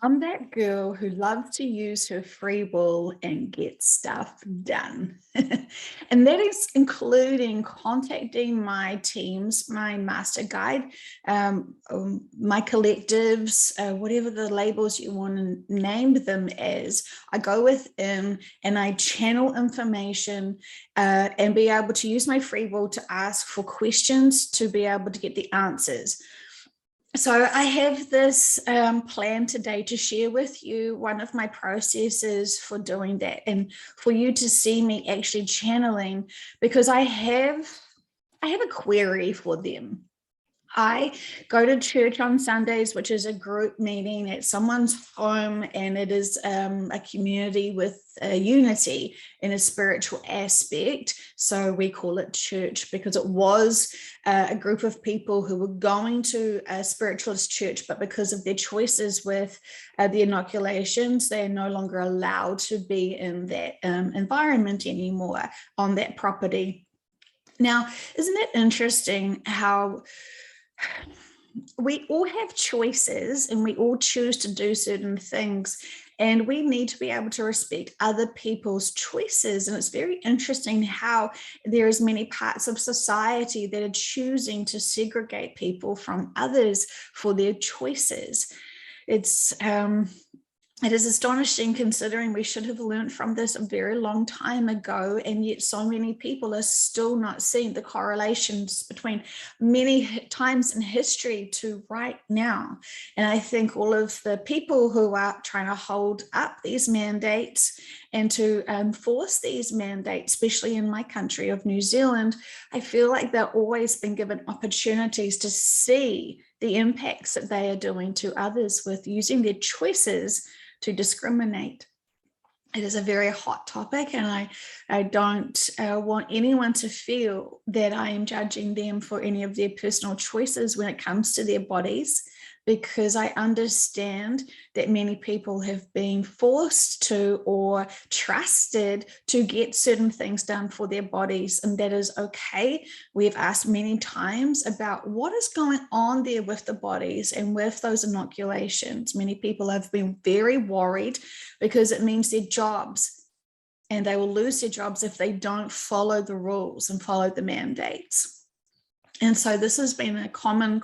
I'm that girl who loves to use her free will and get stuff done. And that is including contacting my teams, my master guide, my collectives, whatever the labels you want to name them as. I go within and I channel information and be able to use my free will to ask for questions to be able to get the answers. So I have this plan today to share with you one of my processes for doing that, and for you to see me actually channeling, because I have a query for them. I go to church on Sundays, which is a group meeting at someone's home, and it is a community with unity in a spiritual aspect. So we call it church because it was a group of people who were going to a spiritualist church, but because of their choices with the inoculations, they are no longer allowed to be in that environment anymore on that property. Now, isn't it interesting how we all have choices and we all choose to do certain things, and we need to be able to respect other people's choices? And it's very interesting how there's many parts of society that are choosing to segregate people from others for their choices. It is astonishing, considering we should have learned from this a very long time ago, and yet so many people are still not seeing the correlations between many times in history to right now. And I think all of the people who are trying to hold up these mandates and to enforce these mandates, especially in my country of New Zealand, I feel like they've always been given opportunities to see the impacts that they are doing to others with using their choices to discriminate. It is a very hot topic, and I don't want anyone to feel that I am judging them for any of their personal choices when it comes to their bodies, because I understand that many people have been forced to or trusted to get certain things done for their bodies, and that is okay. We've asked many times about what is going on there with the bodies and with those inoculations. Many people have been very worried because it means their jobs, and they will lose their jobs if they don't follow the rules and follow the mandates. And so this has been a common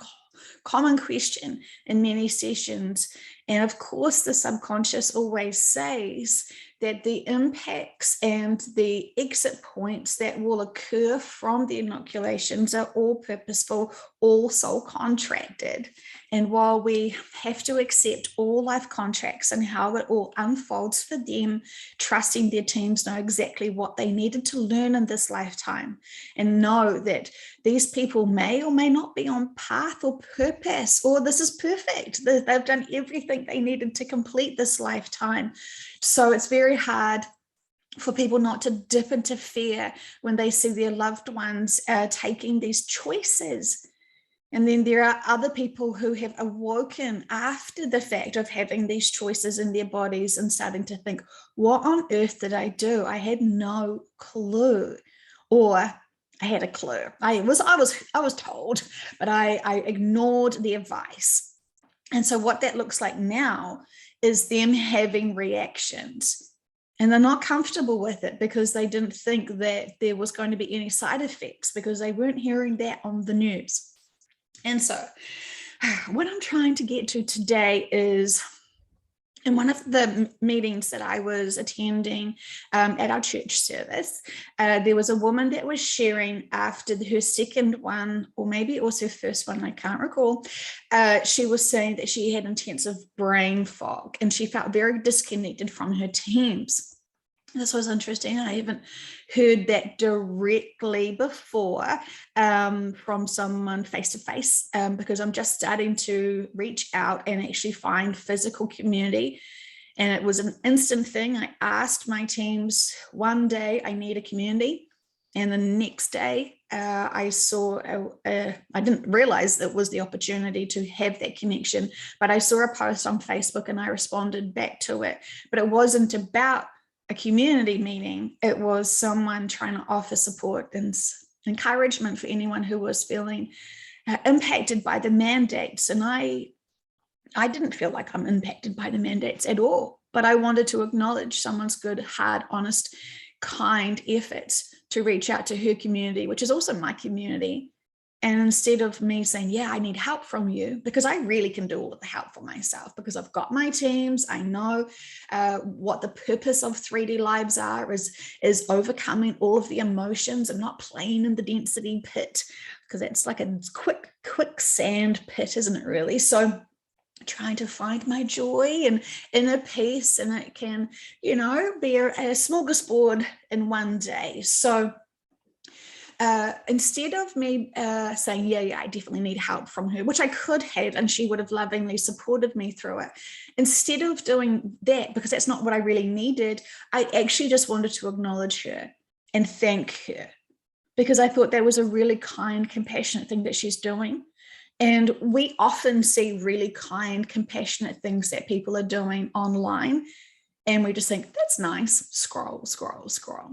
question in many sessions. And of course, the subconscious always says that the impacts and the exit points that will occur from the inoculations are all purposeful, all soul contracted. And while we have to accept all life contracts and how it all unfolds for them, trusting their teams know exactly what they needed to learn in this lifetime, and know that these people may or may not be on path or purpose, or this is perfect. They've done everything they needed to complete this lifetime. So it's very hard for people not to dip into fear when they see their loved ones taking these choices. And then there are other people who have awoken after the fact of having these choices in their bodies and starting to think, what on earth did I do? I had no clue. Or I had a clue. I was told, but I ignored the advice. And so what that looks like now is them having reactions. And they're not comfortable with it because they didn't think that there was going to be any side effects, because they weren't hearing that on the news. And so what I'm trying to get to today is, in one of the meetings that I was attending at our church service, there was a woman that was sharing after her second one, or maybe it was her first one, I can't recall. She was saying that she had intensive brain fog and she felt very disconnected from her teams. This was interesting. I haven't heard that directly before from someone face to face, because I'm just starting to reach out and actually find physical community. And it was an instant thing. I asked my teams one day, I need a community. And the next day, I saw, I didn't realize that was the opportunity to have that connection, but I saw a post on Facebook and I responded back to it. But it wasn't about a community meeting. It was someone trying to offer support and encouragement for anyone who was feeling impacted by the mandates. And I I didn't feel like I'm impacted by the mandates at all, but I wanted to acknowledge someone's good, hard, honest, kind efforts to reach out to her community, which is also my community. And instead of me saying, yeah, I need help from you, because I really can do all of the help for myself, because I've got my teams, I know what the purpose of 3D lives are, is overcoming all of the emotions and not playing in the density pit, because it's like a quick sand pit, isn't it really? So trying to find my joy and inner peace, and it can, be a smorgasbord in one day. So instead of me saying, yeah, I definitely need help from her, which I could have, and she would have lovingly supported me through it. Instead of doing that, because that's not what I really needed, I actually just wanted to acknowledge her and thank her, because I thought that was a really kind, compassionate thing that she's doing. And we often see really kind, compassionate things that people are doing online, and we just think, that's nice, scroll, scroll, scroll.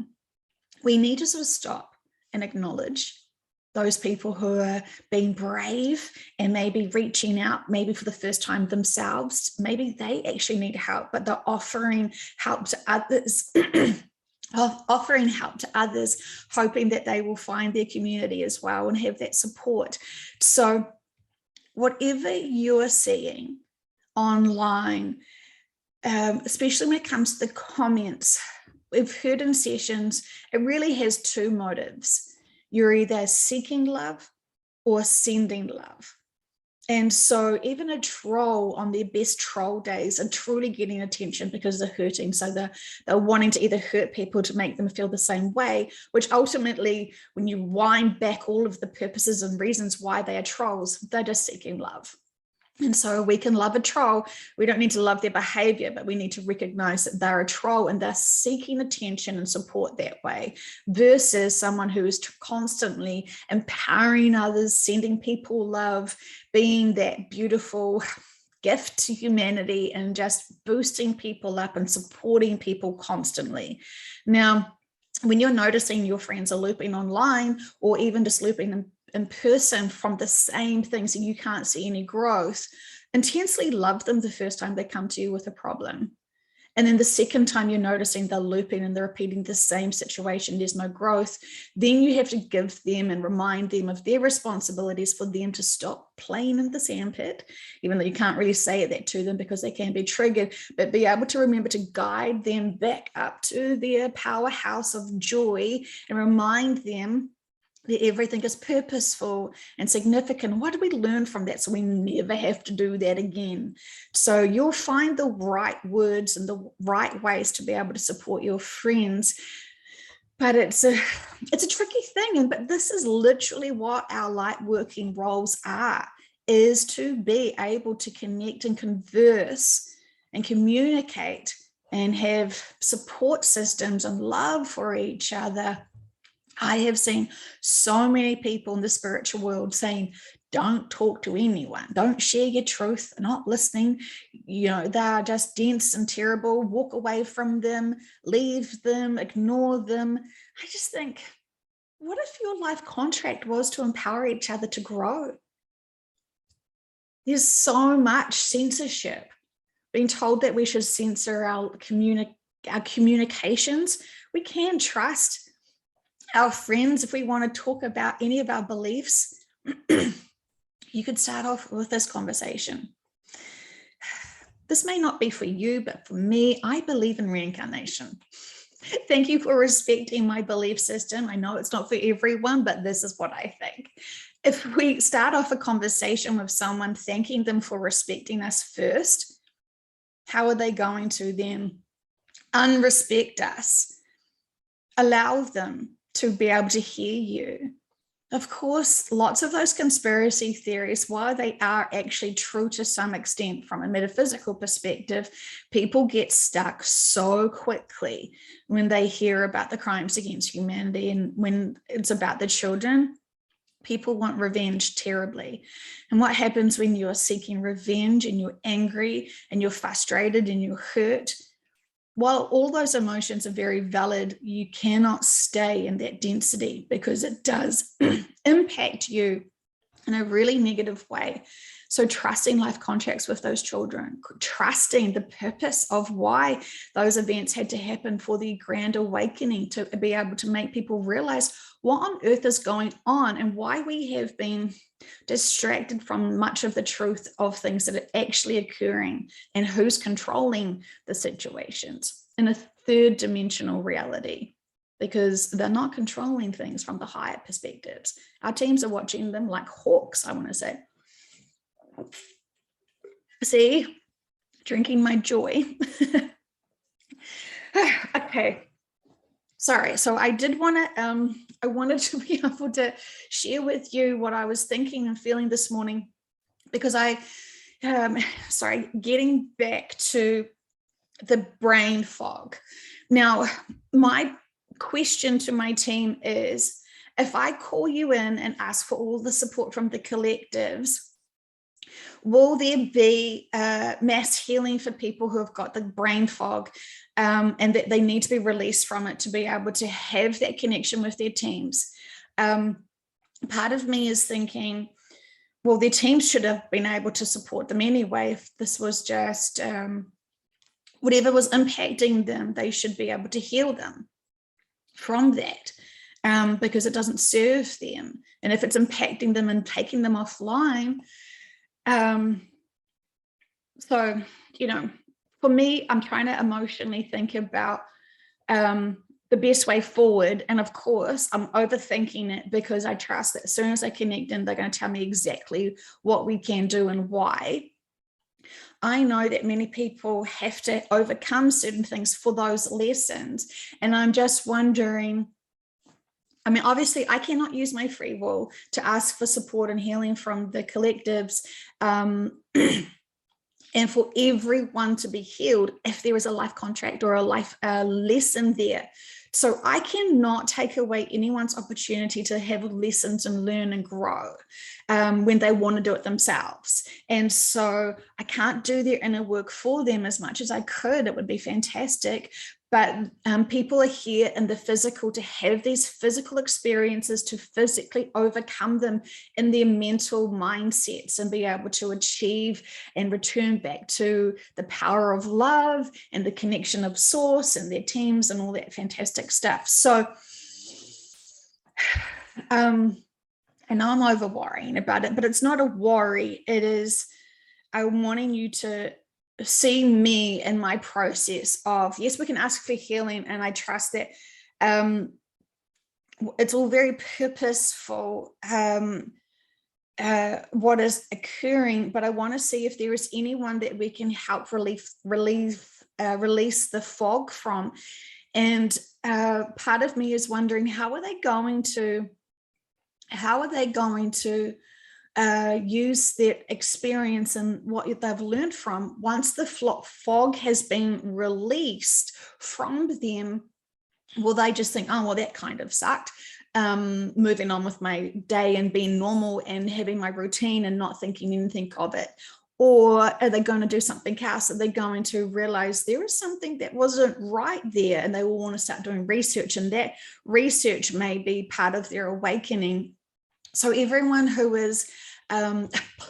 We need to sort of stop and acknowledge those people who are being brave and maybe reaching out, maybe for the first time themselves. Maybe they actually need help, but they're offering help to others. Offering help to others, hoping that they will find their community as well and have that support. So whatever you're seeing online, especially when it comes to the comments, we've heard in sessions, it really has two motives. You're either seeking love or sending love. And so even a troll on their best troll days are truly getting attention because they're hurting. So they're wanting to either hurt people to make them feel the same way, which ultimately, when you wind back all of the purposes and reasons why they are trolls, they're just seeking love. And so we can love a troll. We don't need to love their behavior, but we need to recognize that they're a troll and they're seeking attention and support that way, versus someone who is constantly empowering others, sending people love, being that beautiful gift to humanity and just boosting people up and supporting people constantly. Now, when you're noticing your friends are looping online, or even just looping in person from the same things and you can't see any growth, intensely love them the first time they come to you with a problem. And then the second time you're noticing they're looping and they're repeating the same situation, there's no growth, then you have to give them and remind them of their responsibilities for them to stop playing in the sandpit, even though you can't really say that to them because they can be triggered, but be able to remember to guide them back up to their powerhouse of joy and remind them that everything is purposeful and significant. What do we learn from that so we never have to do that again? So you'll find the right words and the right ways to be able to support your friends. But it's a tricky thing. But this is literally what our light working roles are, is to be able to connect and converse and communicate and have support systems and love for each other. I have seen so many people in the spiritual world saying, don't talk to anyone, don't share your truth, they're not listening, they're just dense and terrible, walk away from them, leave them, ignore them. I just think, what if your life contract was to empower each other to grow? There's so much censorship, being told that we should censor our communications. We can trust our friends if we want to talk about any of our beliefs. You could start off with this conversation. This may not be for you, but for me, I believe in reincarnation. Thank you for respecting my belief system. I know it's not for everyone, but this is what I think. If we start off a conversation with someone, thanking them for respecting us first, how are they going to then unrespect us? Allow them to be able to hear you. Of course, lots of those conspiracy theories, while they are actually true to some extent from a metaphysical perspective, people get stuck so quickly when they hear about the crimes against humanity, and when it's about the children, people want revenge terribly. And what happens when you're seeking revenge and you're angry and you're frustrated and you're hurt? While all those emotions are very valid, you cannot stay in that density, because it does impact you in a really negative way. So trusting life contracts with those children, trusting the purpose of why those events had to happen for the grand awakening, to be able to make people realize what on earth is going on and why we have been distracted from much of the truth of things that are actually occurring and who's controlling the situations in a third dimensional reality, because they're not controlling things from the higher perspectives. Our teams are watching them like hawks, I want to say. See, drinking my joy. Okay. Sorry. So I did want to, I wanted to be able to share with you what I was thinking and feeling this morning, because getting back to the brain fog. Now, my question to my team is, if I call you in and ask for all the support from the collectives, will there be mass healing for people who have got the brain fog, and that they need to be released from it to be able to have that connection with their teams? Part of me is thinking, well, their teams should have been able to support them anyway. If this was just whatever was impacting them, they should be able to heal them from that, because it doesn't serve them. And if it's impacting them and taking them offline, so, you know, for me, I'm trying to emotionally think about the best way forward. And of course, I'm overthinking it, because I trust that as soon as I connect in, they're going to tell me exactly what we can do and why. I know that many people have to overcome certain things for those lessons. And I'm just wondering, I mean, obviously, I cannot use my free will to ask for support and healing from the collectives, and for everyone to be healed if there is a life contract or a life lesson there. So I cannot take away anyone's opportunity to have lessons and learn and grow when they want to do it themselves. And so I can't do their inner work for them as much as I could. It would be fantastic. But people are here in the physical to have these physical experiences, to physically overcome them in their mental mindsets and be able to achieve and return back to the power of love and the connection of source and their teams and all that fantastic stuff. So, I know I'm over worrying about it, but it's not a worry. It is, I'm wanting you to see me in my process of, yes, we can ask for healing, and I trust that it's all very purposeful, what is occurring, but I want to see if there is anyone that we can help release the fog from. And part of me is wondering, how are they going to use their experience and what they've learned from once the fog has been released from them? Will they just think, oh, well, that kind of sucked, moving on with my day and being normal and having my routine and not thinking anything of it? Or are they going to do something else? Are they going to realize there is something that wasn't right there, and they will want to start doing research, and that research may be part of their awakening? So everyone who is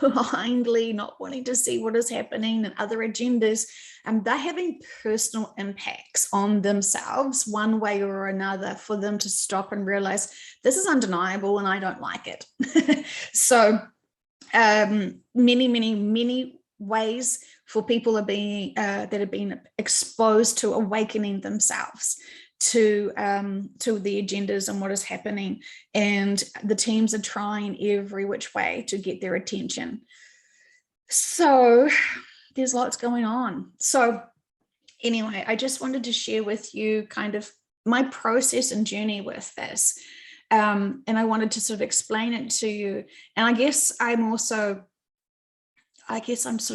blindly not wanting to see what is happening and other agendas, they're having personal impacts on themselves one way or another, for them to stop and realize this is undeniable and I don't like it. So many ways for people are being that have been exposed to awakening themselves to the agendas and what is happening, and the teams are trying every which way to get their attention. So there's lots going on. So anyway, I just wanted to share with you kind of my process and journey with this, and I wanted to sort of explain it to you. And I guess I'm sort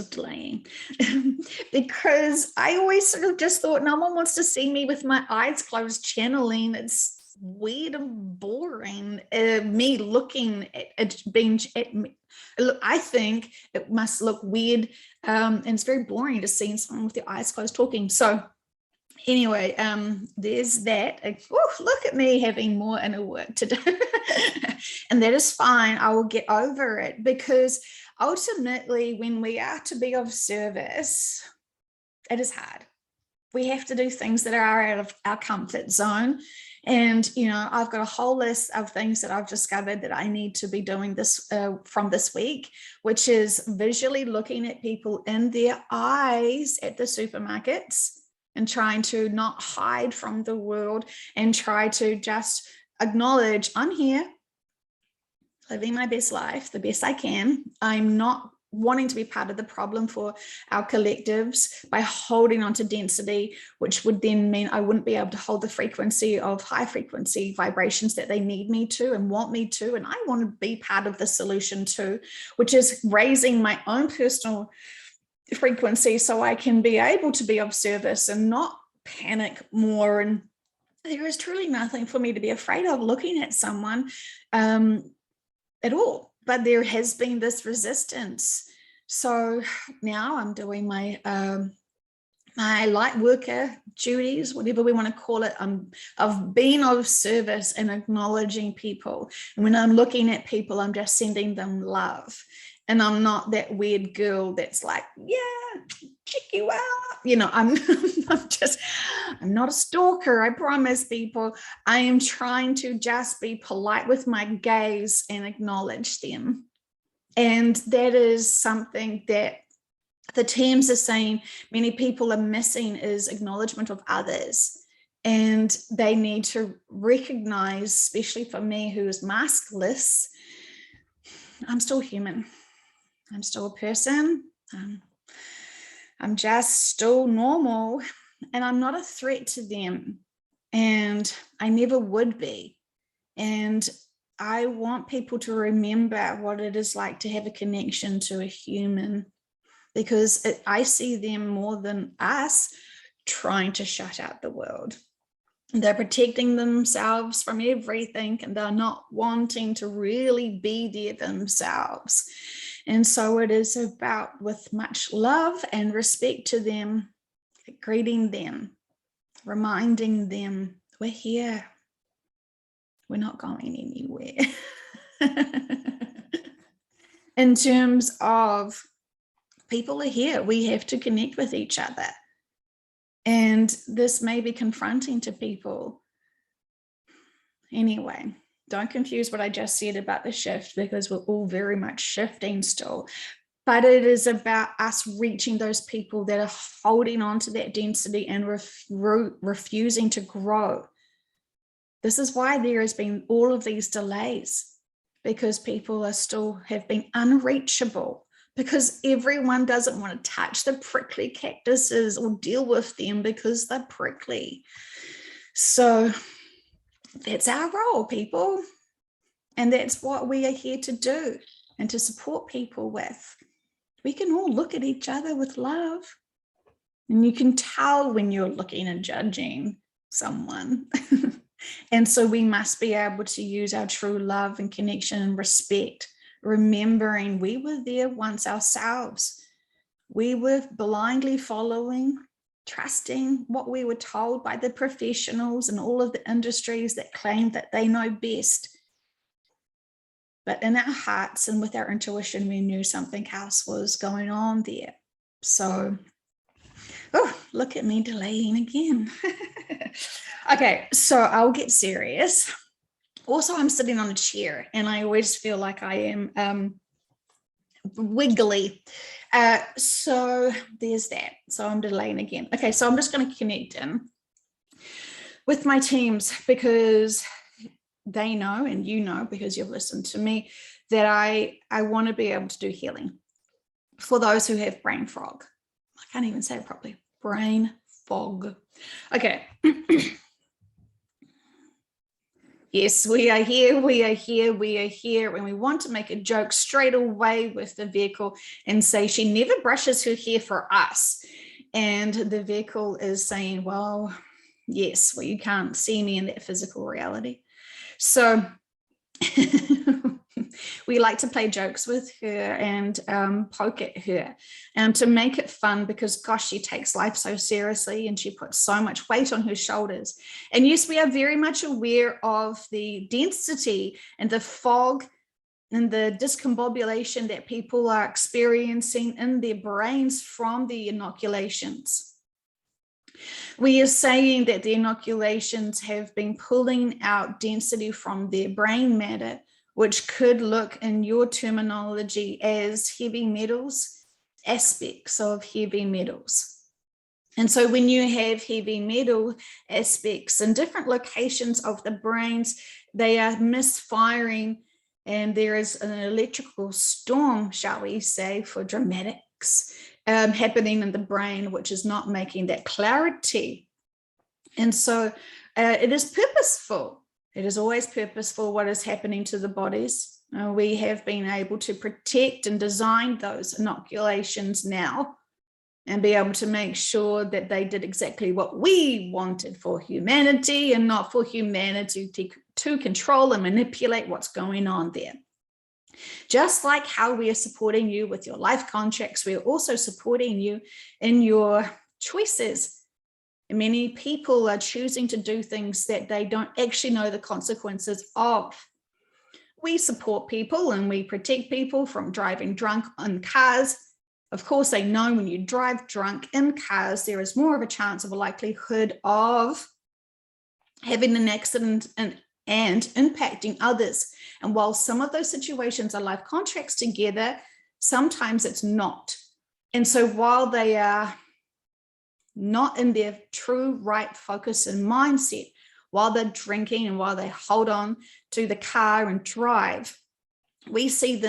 of delaying because I always sort of just thought no one wants to see me with my eyes closed channeling. It's weird and boring. Me looking at me. Look, I think it must look weird, and it's very boring to see someone with their eyes closed talking. So anyway, there's that. Look at me having more inner work to do. And that is fine. I will get over it, because ultimately, when we are to be of service, it is hard. We have to do things that are out of our comfort zone. And, I've got a whole list of things that I've discovered that I need to be doing this from this week, which is visually looking at people in their eyes at the supermarkets and trying to not hide from the world and try to just acknowledge, I'm here, living my best life, the best I can. I'm not wanting to be part of the problem for our collectives by holding on to density, which would then mean I wouldn't be able to hold the frequency of high frequency vibrations that they need me to and want me to. And I want to be part of the solution too, which is raising my own personal frequency so I can be able to be of service and not panic more. And there is truly nothing for me to be afraid of looking at someone at all. But there has been this resistance. So now I'm doing my my light worker duties, whatever we want to call it, of being of service and acknowledging people. And when I'm looking at people, I'm just sending them love. And I'm not that weird girl that's like, yeah, check you out. I'm not a stalker. I promise people. I am trying to just be polite with my gaze and acknowledge them. And that is something that the teams are saying many people are missing, is acknowledgement of others. And they need to recognize, especially for me who is maskless, I'm still human. I'm still a person. I'm just still normal, and I'm not a threat to them. And I never would be. And I want people to remember what it is like to have a connection to a human, because I see them more than us trying to shut out the world. They're protecting themselves from everything, and they're not wanting to really be there themselves. And so it is about, with much love and respect to them, greeting them, reminding them, we're here. We're not going anywhere. In terms of people are here, we have to connect with each other. And this may be confronting to people. Anyway, don't confuse what I just said about the shift, because we're all very much shifting still. But it is about us reaching those people that are holding on to that density and refusing to grow. This is why there has been all of these delays, because people have been unreachable, because everyone doesn't want to touch the prickly cactuses or deal with them because they're prickly. So that's our role, people. And that's what we are here to do and to support people with. We can all look at each other with love. And you can tell when you're looking and judging someone. And so we must be able to use our true love and connection and respect, remembering we were there once ourselves. We were blindly following, trusting what we were told by the professionals and all of the industries that claim that they know best. But in our hearts and with our intuition, we knew something else was going on there. So, oh, look at me delaying again. Okay, so I'll get serious. Also, I'm sitting on a chair and I always feel like I am wiggly. So there's that. So I'm delaying again. Okay, so I'm just going to connect in with my teams, because they know, and you know, because you've listened to me, that I want to be able to do healing for those who have brain fog. I can't even say it properly. Brain fog. Okay. Yes, we are here, we are here, we are here. And we want to make a joke straight away with the vehicle and say, she never brushes her hair for us. And the vehicle is saying, well, yes, well, you can't see me in that physical reality. So we like to play jokes with her and poke at her to make it fun, because gosh, she takes life so seriously and she puts so much weight on her shoulders. And yes, we are very much aware of the density and the fog and the discombobulation that people are experiencing in their brains from the inoculations. We are saying that the inoculations have been pulling out density from their brain matter, which could look in your terminology as heavy metals, aspects of heavy metals. And so when you have heavy metal aspects in different locations of the brains, they are misfiring, and there is an electrical storm, shall we say, for dramatics happening in the brain, which is not making that clarity. And so it is purposeful. It is always purposeful what is happening to the bodies. We have been able to protect and design those inoculations now and be able to make sure that they did exactly what we wanted for humanity, and not for humanity to control and manipulate what's going on there. Just like how we are supporting you with your life contracts, we are also supporting you in your choices. Many people are choosing to do things that they don't actually know the consequences of. We support people and we protect people from driving drunk in cars. Of course, they know when you drive drunk in cars, there is more of a chance of a likelihood of having an accident and impacting others. And while some of those situations are life contracts together, sometimes it's not. And so while they are not in their true right focus and mindset, while they're drinking and while they hold on to the car and drive, we see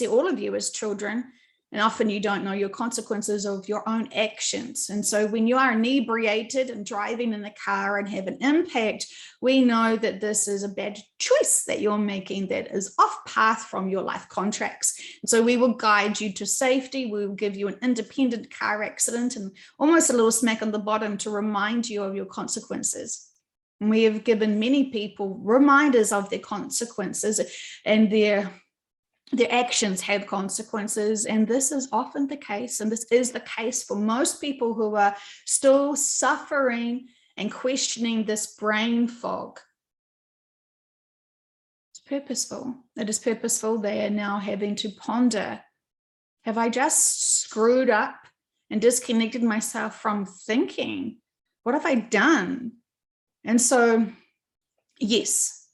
all of you as children, and often you don't know your consequences of your own actions. And so when you are inebriated and driving in the car and have an impact, we know that this is a bad choice that you're making that is off path from your life contracts. And so we will guide you to safety. We will give you an independent car accident and almost a little smack on the bottom to remind you of your consequences. And we have given many people reminders of their consequences, and their actions have consequences. And this is often the case, and this is the case for most people who are still suffering and questioning this brain fog. It's purposeful. It is purposeful. They are now having to ponder, have I just screwed up and disconnected myself from thinking? What have I done? And so, yes,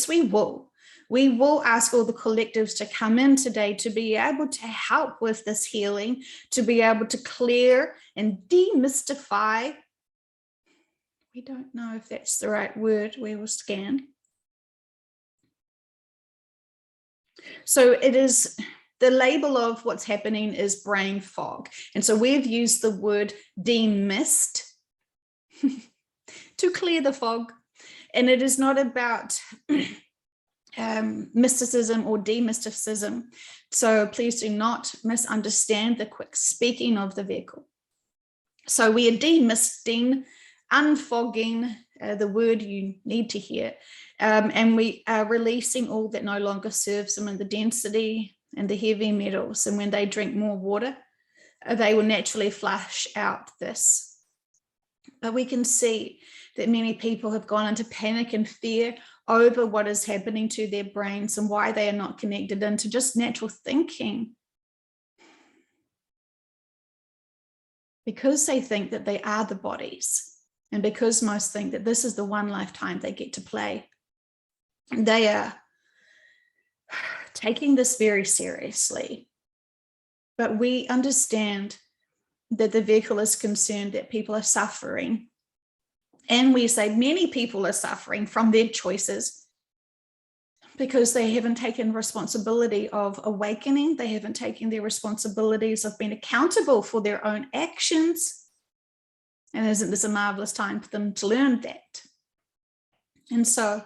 we will. We will ask all the collectives to come in today to be able to help with this healing, to be able to clear and demystify. We don't know if that's the right word. We will scan. So it is, the label of what's happening is brain fog. And so we've used the word demist to clear the fog. And it is not about mysticism or demysticism. So please do not misunderstand the quick speaking of the vehicle. So we are demisting, unfogging, the word you need to hear. And we are releasing all that no longer serves them in the density and the heavy metals. And when they drink more water, they will naturally flush out this. But we can see that many people have gone into panic and fear over what is happening to their brains and why they are not connected into just natural thinking. Because they think that they are the bodies, and because most think that this is the one lifetime they get to play, they are taking this very seriously. But we understand that the vehicle is concerned that people are suffering. And we say many people are suffering from their choices because they haven't taken responsibility of awakening. They haven't taken their responsibilities of being accountable for their own actions. And isn't this a marvelous time for them to learn that? And so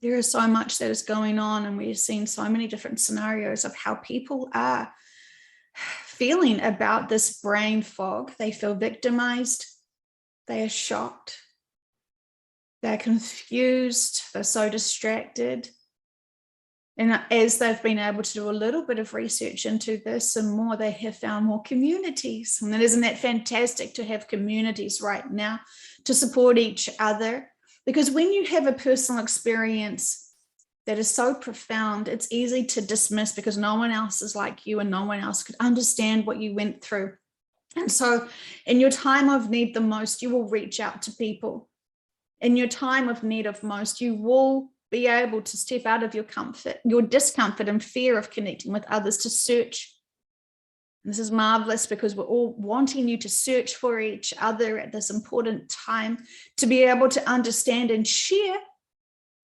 there is so much that is going on, and we've seen so many different scenarios of how people are feeling about this brain fog. They feel victimized, they are shocked, they're confused, they're so distracted. And as they've been able to do a little bit of research into this and more, they have found more communities. And isn't that fantastic to have communities right now to support each other? Because when you have a personal experience that is so profound, it's easy to dismiss because no one else is like you and no one else could understand what you went through. And so in your time of need the most, you will reach out to people. In your time of need of most, you will be able to step out of your comfort, your discomfort and fear of connecting with others to search. And this is marvelous because we're all wanting you to search for each other at this important time, to be able to understand and share.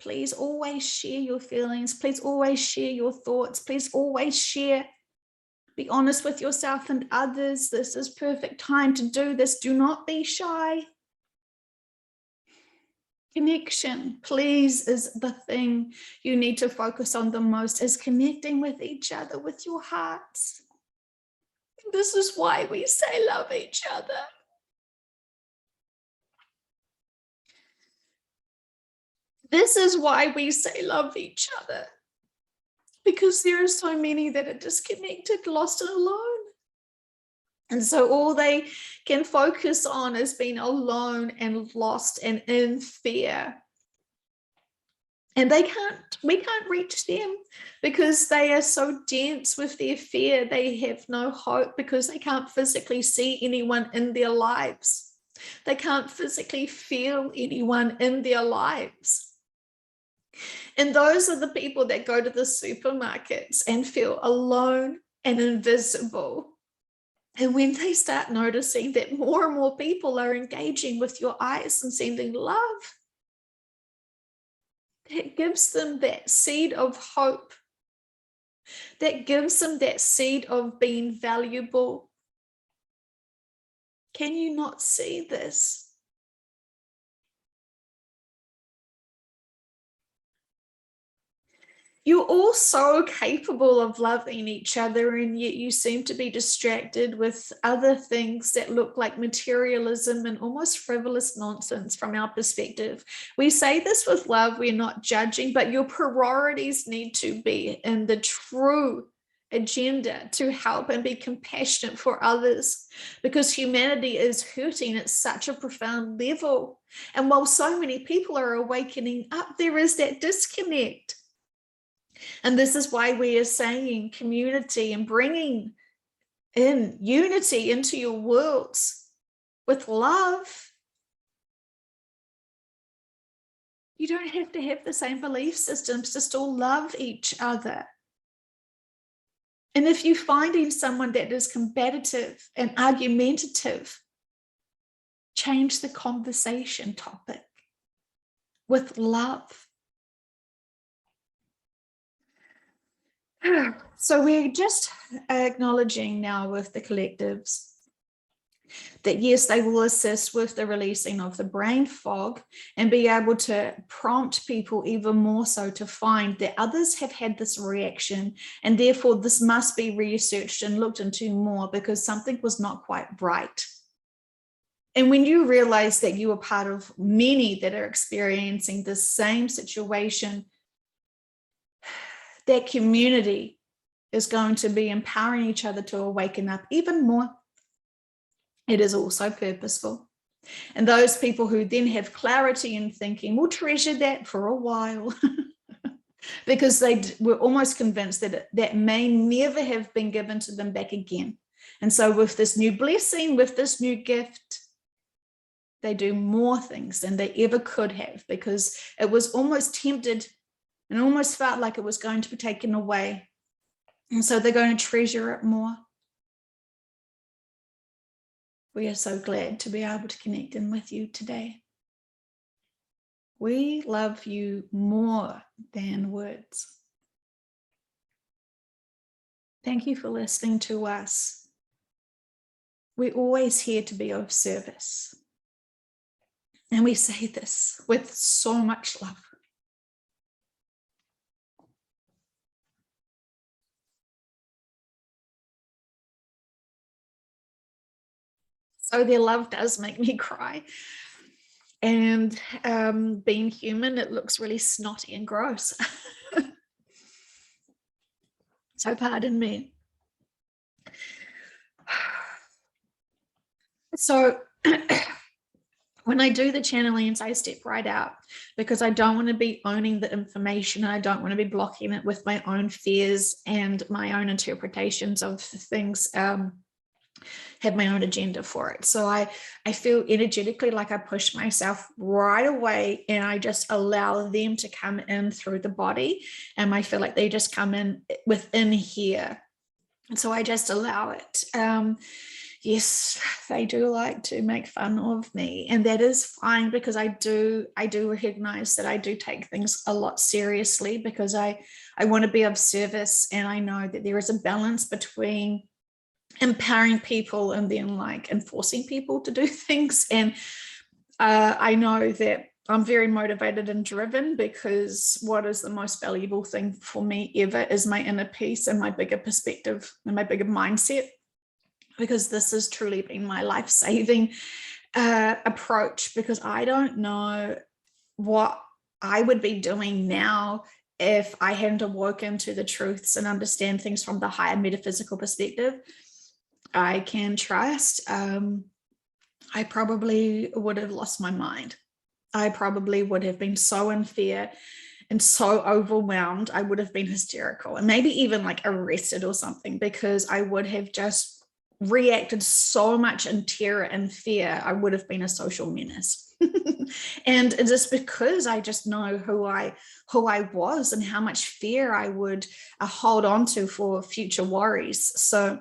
Please always share your feelings. Please always share your thoughts. Please always share. Be honest with yourself and others. This is perfect time to do this. Do not be shy. Connection, please, is the thing you need to focus on the most, is connecting with each other, with your hearts. This is why we say love each other. This is why we say love each other. Because there are so many that are disconnected, lost and alone. And so all they can focus on is being alone and lost and in fear. And we can't reach them because they are so dense with their fear. They have no hope because they can't physically see anyone in their lives. They can't physically feel anyone in their lives. And those are the people that go to the supermarkets and feel alone and invisible. And when they start noticing that more and more people are engaging with your eyes and sending love, that gives them that seed of hope. That gives them that seed of being valuable. Can you not see this? You're all so capable of loving each other, and yet you seem to be distracted with other things that look like materialism and almost frivolous nonsense from our perspective. We say this with love, we're not judging, but your priorities need to be in the true agenda to help and be compassionate for others, because humanity is hurting at such a profound level. And while so many people are awakening up, there is that disconnect. And this is why we are saying community and bringing in unity into your worlds with love. You don't have to have the same belief systems to still love each other. And if you're finding someone that is combative and argumentative, change the conversation topic with love. So we're just acknowledging now with the collectives that yes, they will assist with the releasing of the brain fog and be able to prompt people even more so to find that others have had this reaction, and therefore this must be researched and looked into more because something was not quite right. And when you realize that you are part of many that are experiencing the same situation, that community is going to be empowering each other to awaken up even more. It is also purposeful. And those people who then have clarity in thinking will treasure that for a while because they were almost convinced that that may never have been given to them back again. And so with this new blessing, with this new gift, they do more things than they ever could have, because it was almost tempted and almost felt like it was going to be taken away. And so they're going to treasure it more. We are so glad to be able to connect in with you today. We love you more than words. Thank you for listening to us. We're always here to be of service. And we say this with so much love. So their love does make me cry. And being human, it looks really snotty and gross. So pardon me. So when I do the channelings, I step right out because I don't want to be owning the information. I don't want to be blocking it with my own fears and my own interpretations of things. Have my own agenda for it. So I feel energetically like I push myself right away, and I just allow them to come in through the body, and I feel like they just come in within here. And so I just allow it. Yes, they do like to make fun of me, and that is fine, because I do recognize that I do take things a lot seriously, because I want to be of service, and I know that there is a balance between empowering people and then like enforcing people to do things. And I know that I'm very motivated and driven, because what is the most valuable thing for me ever is my inner peace and my bigger perspective and my bigger mindset, because this has truly been my life-saving approach, because I don't know what I would be doing now if I hadn't awoken to the truths and understand things from the higher metaphysical perspective. I can trust. I probably would have lost my mind. I probably would have been so in fear and so overwhelmed. I would have been hysterical and maybe even like arrested or something, because I would have just reacted so much in terror and fear. I would have been a social menace. And just because I just know who I was and how much fear I would hold on to for future worries. So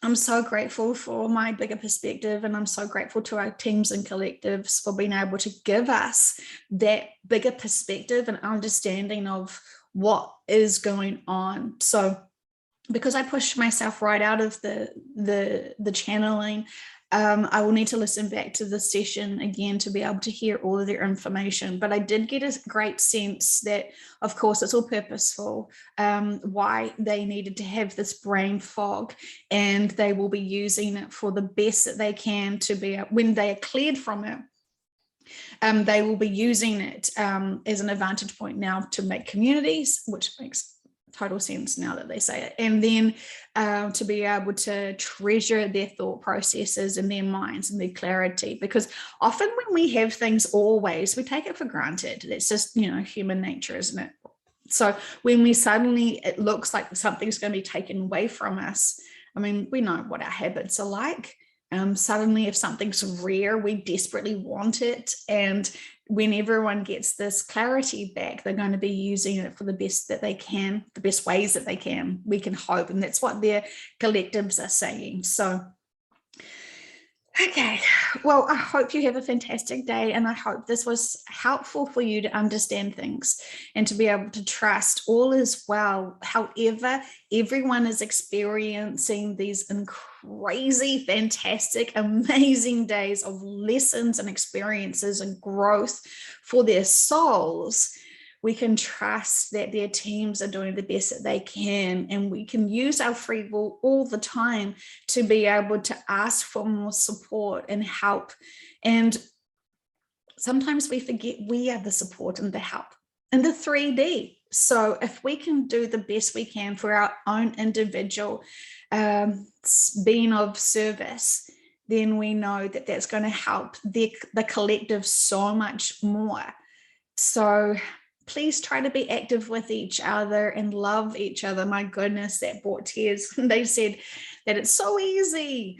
I'm so grateful for my bigger perspective, and I'm so grateful to our teams and collectives for being able to give us that bigger perspective and understanding of what is going on. So because I pushed myself right out of the channeling, I will need to listen back to the session again to be able to hear all of their information. But I did get a great sense that, of course, it's all purposeful, why they needed to have this brain fog, and they will be using it for the best that they can to be, when they are cleared from it, they will be using it as an advantage point now to make communities, which makes total sense now that they say it, and then to be able to treasure their thought processes and their minds and their clarity, because often when we have things always, we take it for granted. It's just, you know, human nature, isn't it? So when we suddenly, it looks like something's going to be taken away from us, I mean, we know what our habits are like. Suddenly, if something's rare, we desperately want it. And when everyone gets this clarity back, they're going to be using it for the best that they can, the best ways that they can, we can hope. And that's what their collectives are saying. So, okay, well, I hope you have a fantastic day, and I hope this was helpful for you to understand things and to be able to trust all is well. However, everyone is experiencing these crazy, fantastic, amazing days of lessons and experiences and growth for their souls. We can trust that their teams are doing the best that they can, and we can use our free will all the time to be able to ask for more support and help. And sometimes we forget we are the support and the help and the 3D. So if we can do the best we can for our own individual being of service, then we know that that's going to help the collective so much more. So please try to be active with each other and love each other. My goodness, that brought tears. They said that it's so easy,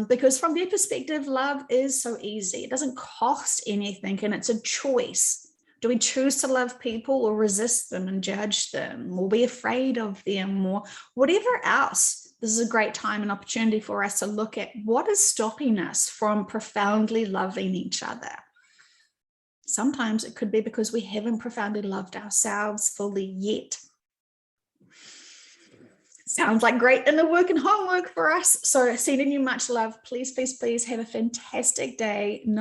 because from their perspective, love is so easy. It doesn't cost anything, and it's a choice. Do we choose to love people or resist them and judge them or be afraid of them or whatever else? This is a great time and opportunity for us to look at what is stopping us from profoundly loving each other. Sometimes it could be because we haven't profoundly loved ourselves fully yet. Sounds like great inner work and homework for us. So sending you much love. Please, please, please have a fantastic day.